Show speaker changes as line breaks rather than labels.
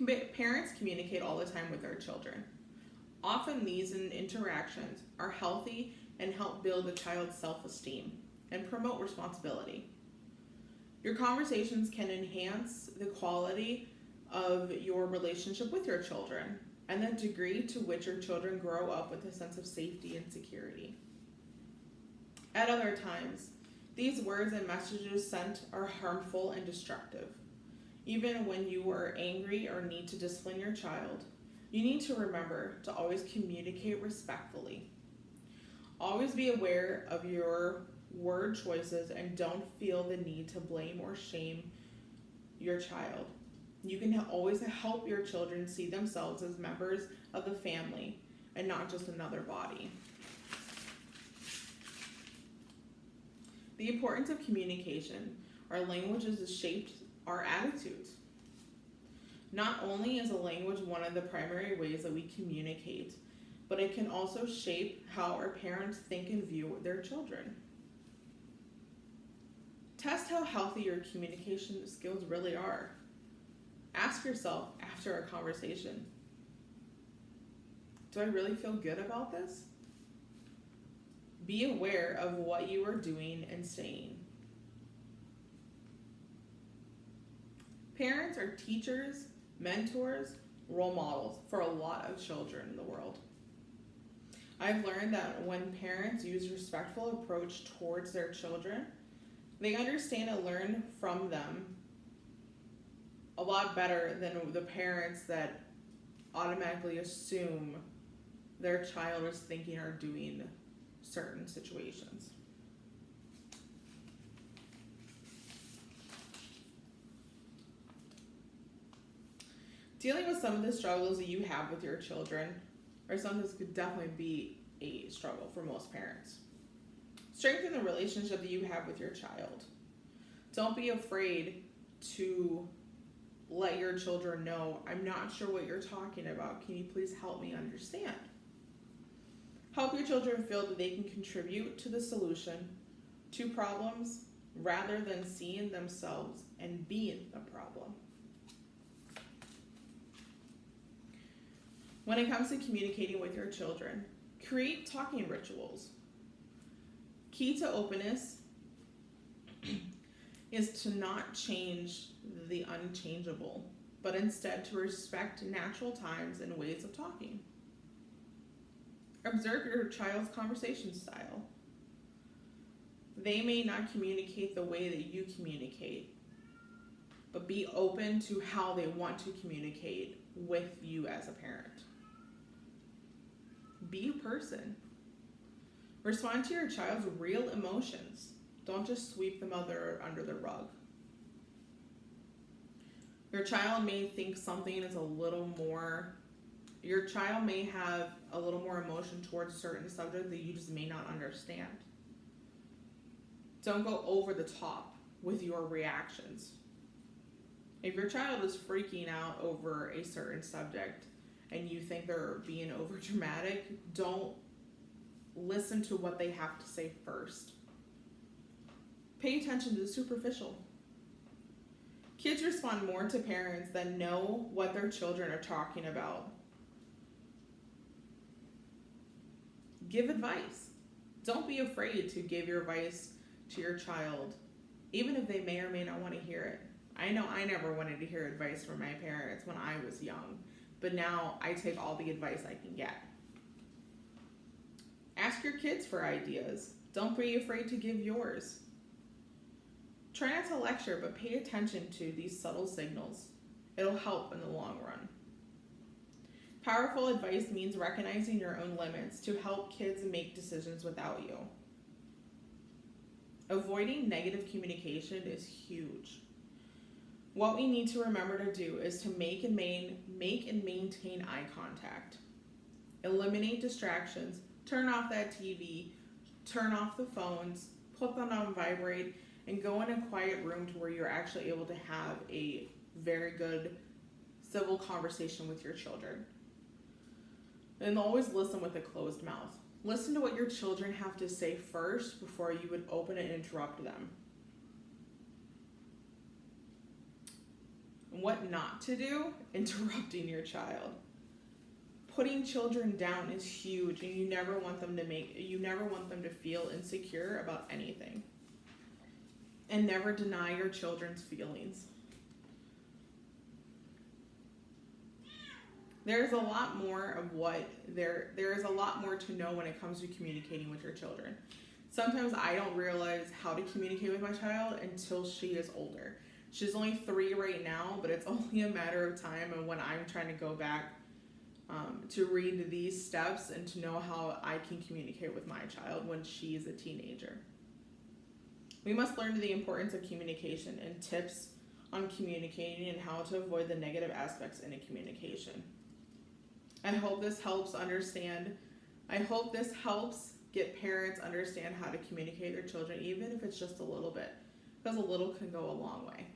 Parents communicate all the time with their children. Often these interactions are healthy and help build a child's self-esteem and promote responsibility. Your conversations can enhance the quality of your relationship with your children and the degree to which your children grow up with a sense of safety and security. At other times, these words and messages sent are harmful and destructive. Even when you are angry or need to discipline your child, you need to remember to always communicate respectfully. Always be aware of your word choices and don't feel the need to blame or shame your child. You can always help your children see themselves as members of the family and not just another body. The importance of communication. Our languages has shaped our attitudes. Not only is a language one of the primary ways that we communicate, but it can also shape how our parents think and view their children. Test how healthy your communication skills really are. Ask yourself after a conversation, do I really feel good about this? Be aware of what you are doing and saying. Parents are teachers, mentors, role models for a lot of children in the world. I've learned that when parents use a respectful approach towards their children, they understand and learn from them a lot better than the parents that automatically assume their child is thinking or doing certain situations. Dealing with some of the struggles that you have with your children, or some of this could definitely be a struggle for most parents. Strengthen the relationship that you have with your child. Don't be afraid to let your children know, I'm not sure what you're talking about. Can you please help me understand? Help your children feel that they can contribute to the solution to problems rather than seeing themselves and being the problem. When it comes to communicating with your children, create talking rituals. Key to openness is to not change the unchangeable, but instead to respect natural times and ways of talking. Observe your child's conversation style. They may not communicate the way that you communicate, but be open to how they want to communicate with you as a parent. Be a person. Respond to your child's real emotions. Don't just sweep them under the rug. Your child may think something is your child may have a little more emotion towards a certain subject that you just may not understand. Don't go over the top with your reactions. If your child is freaking out over a certain subject and you think they're being over dramatic, don't listen to what they have to say first. Pay attention to the superficial. Kids respond more to parents that know what their children are talking about. Give advice. Don't be afraid to give your advice to your child, even if they may or may not want to hear it. I know I never wanted to hear advice from my parents when I was young, but now I take all the advice I can get. Ask your kids for ideas. Don't be afraid to give yours. Try not to lecture, but pay attention to these subtle signals. It'll help in the long run. Powerful advice means recognizing your own limits to help kids make decisions without you. Avoiding negative communication is huge. What we need to remember to do is to make and maintain eye contact. Eliminate distractions. Turn off that TV. Turn off the phones. Put them on vibrate. And go in a quiet room to where you're actually able to have a very good civil conversation with your children. And always listen with a closed mouth. Listen to what your children have to say first before you would open and interrupt them. What not to do, interrupting your child. Putting children down is huge, and you never want them to feel insecure about anything. And never deny your children's feelings. There's a lot more to know when it comes to communicating with your children. Sometimes I don't realize how to communicate with my child until she is older. She's only 3 right now, but it's only a matter of time, and when I'm trying to go back to read these steps and to know how I can communicate with my child when she's a teenager. We must learn the importance of communication and tips on communicating and how to avoid the negative aspects in a communication. I hope this helps get parents understand how to communicate with their children, even if it's just a little bit, because a little can go a long way.